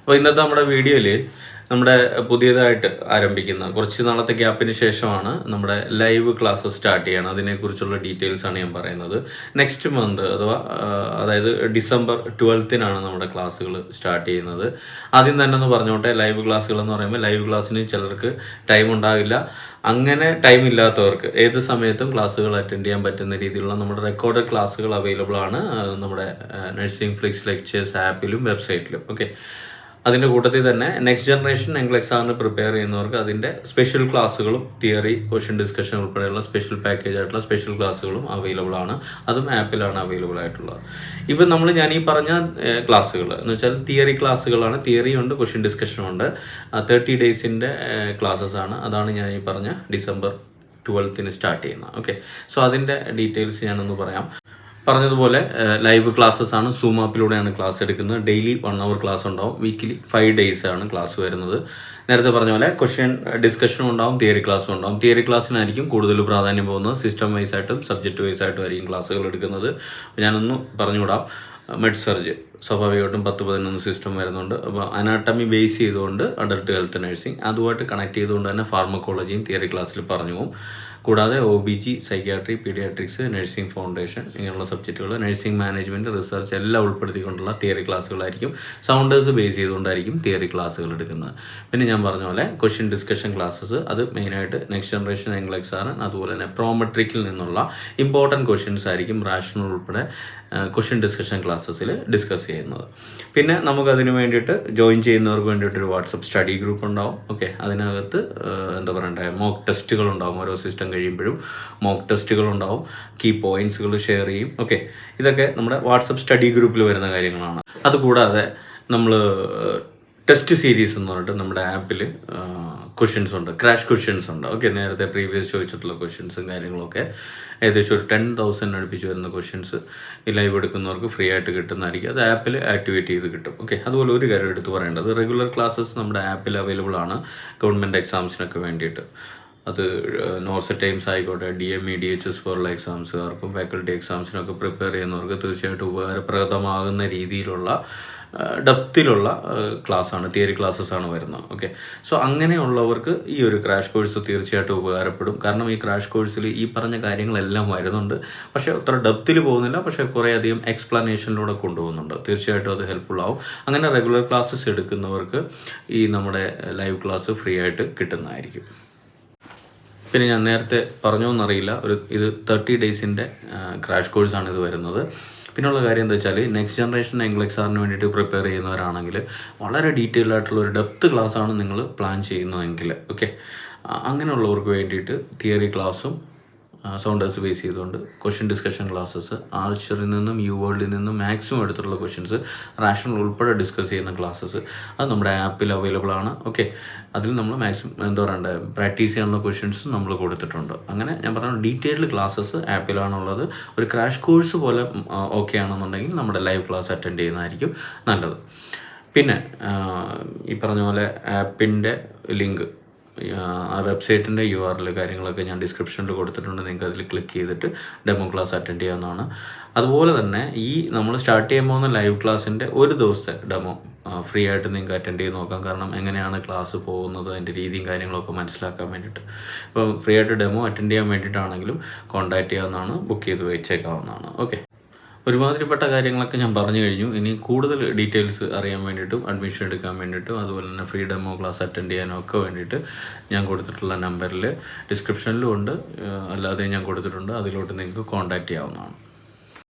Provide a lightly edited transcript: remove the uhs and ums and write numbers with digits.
അപ്പോൾ ഇന്നത്തെ നമ്മുടെ വീഡിയോയിൽ നമ്മുടെ പുതിയതായിട്ട് ആരംഭിക്കുന്ന കുറച്ച് നാളത്തെ ഗ്യാപ്പിന് ശേഷമാണ് നമ്മുടെ ലൈവ് ക്ലാസ്സസ് സ്റ്റാർട്ട് ചെയ്യണം. അതിനെക്കുറിച്ചുള്ള ഡീറ്റെയിൽസ് ആണ് ഞാൻ പറയുന്നത്. നെക്സ്റ്റ് മന്ത് അതായത് ഡിസംബർ 12 നമ്മുടെ ക്ലാസ്സുകൾ സ്റ്റാർട്ട് ചെയ്യുന്നത്. ആദ്യം തന്നെ ഒന്ന് പറഞ്ഞോട്ടെ, ലൈവ് ക്ലാസ്സുകൾ എന്ന് പറയുമ്പോൾ ലൈവ് ക്ലാസ്സിന് ചിലർക്ക് ടൈം ഉണ്ടാകില്ല. അങ്ങനെ ടൈം ഇല്ലാത്തവർക്ക് ഏത് സമയത്തും ക്ലാസ്സുകൾ അറ്റൻഡ് ചെയ്യാൻ പറ്റുന്ന രീതിയിലുള്ള നമ്മുടെ റെക്കോർഡഡ് ക്ലാസ്സുകൾ അവൈലബിൾ ആണ് നമ്മുടെ നഴ്സിംഗ് ഫ്ലിക്സ് ലെക്ചേഴ്സ് ആപ്പിലും വെബ്സൈറ്റിലും. ഓക്കെ, അതിൻ്റെ കൂട്ടത്തിൽ തന്നെ നെക്സ്റ്റ് ജനറേഷൻ എങ്കിൽ എക്സാമിന് പ്രിപ്പയർ ചെയ്യുന്നവർക്ക് അതിൻ്റെ സ്പെഷ്യൽ ക്ലാസ്സുകളും തിയറി ക്വസ്റ്റ്യൻ ഡിസ്കഷൻ ഉൾപ്പെടെയുള്ള സ്പെഷ്യൽ പാക്കേജ് ആയിട്ടുള്ള സ്പെഷ്യൽ ക്ലാസ്സുകളും അവൈലബിൾ ആണ്. അതും ആപ്പിലാണ് അവൈലബിൾ ആയിട്ടുള്ളത്. ഇപ്പം ഞാൻ ഈ പറഞ്ഞ ക്ലാസ്സുകൾ എന്ന് വെച്ചാൽ തിയറി ക്ലാസ്സുകളാണ്. തിയറി ഉണ്ട്, ക്വസ്റ്റ്യൻ ഡിസ്കഷനും ഉണ്ട്. 30 ഡേയ്സിൻ്റെ ക്ലാസ്സസ് ആണ്. അതാണ് ഞാൻ ഈ പറഞ്ഞ ഡിസംബർ 12 സ്റ്റാർട്ട് ചെയ്യുന്നത്. ഓക്കെ, സോ അതിൻ്റെ ഡീറ്റെയിൽസ് ഞാനൊന്ന് പറയാം. പറഞ്ഞതുപോലെ ലൈവ് ക്ലാസ്സസ് ആണ്. സൂം ആപ്പിലൂടെയാണ് ക്ലാസ് എടുക്കുന്നത്. ഡെയിലി 1 hour ക്ലാസ് ഉണ്ടാവും. വീക്കിലി 5 days ആണ് ക്ലാസ് വരുന്നത്. നേരത്തെ പറഞ്ഞ പോലെ ക്വസ്റ്റ്യൻ ഡിസ്കഷനും ഉണ്ടാവും, തിയറി ക്ലാസ്സും ഉണ്ടാവും. തിയറി ക്ലാസ്സിനായിരിക്കും കൂടുതൽ പ്രാധാന്യം പോകുന്നത്. സിസ്റ്റം വൈസ് ആയിട്ടും സബ്ജക്റ്റ് വൈസ് ആയിട്ടും ആയിരിക്കും ക്ലാസ്സുകൾ എടുക്കുന്നത്. ഞാനൊന്ന് പറഞ്ഞുവിടാം. മെഡ് സർജ് സ്വാഭാവികമായിട്ടും 10-11 സിസ്റ്റം വരുന്നുണ്ട്. അപ്പോൾ അനാട്ടമി ബേസ് ചെയ്തുകൊണ്ട് അഡൾട്ട് ഹെൽത്ത് നഴ്സിംഗ്, അതുമായിട്ട് കണക്ട് ചെയ്തുകൊണ്ട് തന്നെ ഫാർമക്കോളജിയും തിയറി ക്ലാസ്സിൽ പറഞ്ഞു പോകും. കൂടാതെ OBG, psychiatry, paediatrics, nursing foundation ഇങ്ങനെയുള്ള സബ്ജക്റ്റുകൾ, നഴ്സിംഗ് മാനേജ്മെൻറ്റ്, റിസർച്ച് എല്ലാം ഉൾപ്പെടുത്തിക്കൊണ്ടുള്ള തിയറി ക്ലാസ്സുകളായിരിക്കും. സൗണ്ടേഴ്സ് ബേസ് ചെയ്തുകൊണ്ടായിരിക്കും തിയറി ക്ലാസ്സുകൾ എടുക്കുന്നത്. പിന്നെ ഞാൻ പറഞ്ഞ പോലെ ക്വസ്റ്റ്യൻ ഡിസ്കഷൻ ക്ലാസ്സസ്, അത് മെയിനായിട്ട് നെക്സ്റ്റ് ജനറേഷൻ എങ്കിൽ എക്സാം, അതുപോലെ തന്നെ പ്രോമെട്രിക്കിൽ നിന്നുള്ള ഇമ്പോർട്ടൻറ്റ് ക്വസ്റ്റ്യൻസ് ആയിരിക്കും റാഷണൽ ഉൾപ്പെടെ ക്വസ്റ്റ്യൻ ഡിസ്കഷൻ ക്ലാസ്സസിൽ ഡിസ്കസ് ചെയ്യുന്നത്. പിന്നെ നമുക്കതിന് വേണ്ടിയിട്ട് ജോയിൻ ചെയ്യുന്നവർക്ക് വേണ്ടിയിട്ടൊരു വാട്സപ്പ് സ്റ്റഡി ഗ്രൂപ്പ് ഉണ്ടാവും. ഓക്കെ, അതിനകത്ത് മോക്ക് ടെസ്റ്റുകൾ ഉണ്ടാവും. ഓരോ സിസ്റ്റം കഴിയുമ്പോഴും മോക്ക് ടെസ്റ്റുകൾ ഉണ്ടാവും. കീ പോയിന്റ്സുകൾ ഷെയർ ചെയ്യും. ഓക്കെ, ഇതൊക്കെ നമ്മുടെ വാട്സപ്പ് സ്റ്റഡി ഗ്രൂപ്പിൽ വരുന്ന കാര്യങ്ങളാണ്. അതുകൂടാതെ നമ്മൾ ടെസ്റ്റ് സീരീസ് എന്ന് പറഞ്ഞിട്ട് നമ്മുടെ ആപ്പിൽ ക്വസ്റ്റ്യൻസ് ഉണ്ട്, ക്രാഷ് ക്വസ്റ്റ്യൻസ് ഉണ്ട്. ഓക്കെ, നേരത്തെ പ്രീവിയസ് ചോദിച്ചിട്ടുള്ള ക്വസ്റ്റ്യൻസും കാര്യങ്ങളൊക്കെ ഏകദേശം ഒരു 10,000 അടുപ്പിച്ച് വരുന്ന ക്വസ്റ്റ്യൻസ് ഈ ലൈവ് എടുക്കുന്നവർക്ക് ഫ്രീ ആയിട്ട് കിട്ടുന്നതായിരിക്കും. അത് ആപ്പിൽ ആക്ടിവേറ്റ് ചെയ്ത് കിട്ടും. ഓക്കെ, അതുപോലെ ഒരു കാര്യം എടുത്ത് പറയേണ്ടത്, റെഗുലർ ക്ലാസ്സസ് നമ്മുടെ ആപ്പിൽ അവൈലബിൾ ആണ് ഗവൺമെൻറ് എക്സാംസിനൊക്കെ വേണ്ടിയിട്ട്. അത് നോർസെറ്റ് ടൈംസ് ആയിക്കോട്ടെ, DME, DHS പോലുള്ള എക്സാംസുകാർക്കും ഫാക്കൽറ്റി എക്സാംസിനൊക്കെ പ്രിപ്പയർ ചെയ്യുന്നവർക്ക് തീർച്ചയായിട്ടും ഉപകാരപ്രദമാകുന്ന രീതിയിലുള്ള ഡെപ്തിലുള്ള ക്ലാസ്സാണ്, തിയറി ക്ലാസ്സസ് ആണ് വരുന്നത്. ഓക്കെ, സോ അങ്ങനെയുള്ളവർക്ക് ഈ ഒരു ക്രാഷ് കോഴ്സ് തീർച്ചയായിട്ടും ഉപകാരപ്പെടും. കാരണം ഈ ക്രാഷ് കോഴ്സിൽ ഈ പറഞ്ഞ കാര്യങ്ങളെല്ലാം വരുന്നുണ്ട്. പക്ഷേ അത്ര ഡെപ്തിൽ പോകുന്നില്ല, പക്ഷേ കുറേയധികം എക്സ്പ്ലനേഷനിലൂടെ കൊണ്ടുപോകുന്നുണ്ട്. തീർച്ചയായിട്ടും അത് ഹെൽപ്ഫുൾ ആവും. അങ്ങനെ റെഗുലർ ക്ലാസ്സസ് എടുക്കുന്നവർക്ക് ഈ നമ്മുടെ ലൈവ് ക്ലാസ് ഫ്രീ ആയിട്ട് കിട്ടുന്നതായിരിക്കും. പിന്നെ ഞാൻ നേരത്തെ പറഞ്ഞോന്നറിയില്ല, ഇത് 30 ഡേയ്സിൻ്റെ ക്രാഷ് കോഴ്സാണ് ഇത് വരുന്നത്. പിന്നെയുള്ള കാര്യം എന്താ വെച്ചാൽ, നെക്സ്റ്റ് ജനറേഷൻ എങ്കിൽ എക്സാമിന് വേണ്ടിയിട്ട് പ്രിപ്പയർ ചെയ്യുന്നവരാണെങ്കിൽ വളരെ ഡീറ്റെയിൽഡ് ആയിട്ടുള്ള ഒരു ഡെപ്ത് ക്ലാസ്സാണ് നിങ്ങൾ പ്ലാൻ ചെയ്യുന്നതെങ്കിൽ, ഓക്കെ, അങ്ങനെയുള്ളവർക്ക് വേണ്ടിയിട്ട് തിയറി ക്ലാസ്സും സൗണ്ടേഴ്സ് ബേസ് ചെയ്തുകൊണ്ട് ക്വസ്റ്റ്യൻ ഡിസ്കഷൻ ക്ലാസ്സസ്, ആർച്ചറിൽ നിന്നും വേൾഡിൽ നിന്നും മാക്സിമം എടുത്തിട്ടുള്ള ക്വസ്റ്റ്യൻസ് റാഷണൽ ഉൾപ്പെടെ ഡിസ്കസ് ചെയ്യുന്ന ക്ലാസ്സസ്, അത് നമ്മുടെ ആപ്പിൽ അവൈലബിൾ ആണ്. ഓക്കെ, അതിൽ നമ്മൾ മാക്സിമം പ്രാക്ടീസ് ചെയ്യാനുള്ള ക്വസ്റ്റ്യൻസും നമ്മൾ കൊടുത്തിട്ടുണ്ട്. അങ്ങനെ ഞാൻ പറഞ്ഞ ഡീറ്റെയിൽഡ് ക്ലാസ്സസ് ആപ്പിലാണുള്ളത്. ഒരു ക്രാഷ് കോഴ്സ് പോലെ ഓക്കെ ആണെന്നുണ്ടെങ്കിൽ നമ്മുടെ ലൈവ് ക്ലാസ് അറ്റൻഡ് ചെയ്യുന്നതായിരിക്കും നല്ലത്. പിന്നെ ഈ പറഞ്ഞ പോലെ ആപ്പിൻ്റെ ലിങ്ക്, ആ വെബ്സൈറ്റിൻ്റെ URL കാര്യങ്ങളൊക്കെ ഞാൻ ഡിസ്ക്രിപ്ഷനിൽ കൊടുത്തിട്ടുണ്ട്. നിങ്ങൾക്ക് അതിൽ ക്ലിക്ക് ചെയ്തിട്ട് ഡെമോ ക്ലാസ് അറ്റൻഡ് ചെയ്യാവുന്നതാണ്. അതുപോലെ തന്നെ ഈ നമ്മൾ സ്റ്റാർട്ട് ചെയ്യാൻ പോകുന്ന ലൈവ് ക്ലാസ്സിൻ്റെ ഒരു ദിവസത്തെ ഡെമോ ഫ്രീ ആയിട്ട് നിങ്ങൾക്ക് അറ്റൻഡ് ചെയ്ത് നോക്കാം. കാരണം എങ്ങനെയാണ് ക്ലാസ് പോകുന്നത്, അതിൻ്റെ രീതിയും കാര്യങ്ങളൊക്കെ മനസ്സിലാക്കാൻ വേണ്ടിയിട്ട്. ഇപ്പോൾ ഫ്രീ ആയിട്ട് ഡെമോ അറ്റൻഡ് ചെയ്യാൻ വേണ്ടിയിട്ടാണെങ്കിലും കോൺടാക്റ്റ് ചെയ്യാവുന്നതാണ്, ബുക്ക് ചെയ്ത് വെച്ചേക്കാവുന്നതാണ്. ഓക്കെ, ഒരുമാതിരിപ്പെട്ട കാര്യങ്ങളൊക്കെ ഞാൻ പറഞ്ഞു കഴിഞ്ഞു. ഇനി കൂടുതൽ ഡീറ്റെയിൽസ് അറിയാൻ വേണ്ടിയിട്ടും അഡ്മിഷൻ എടുക്കാൻ വേണ്ടിയിട്ടും അതുപോലെ തന്നെ ഫ്രീ ഡെമോ ക്ലാസ് അറ്റൻഡ് ചെയ്യാനും ഒക്കെ വേണ്ടിയിട്ട് ഞാൻ കൊടുത്തിട്ടുള്ള നമ്പറിൽ ഡിസ്ക്രിപ്ഷനിലും ഉണ്ട്, അല്ലാതെ ഞാൻ കൊടുത്തിട്ടുണ്ട്. അതിലോട്ട് നിങ്ങൾക്ക് കോൺടാക്റ്റ് ചെയ്യാവുന്നതാണ്.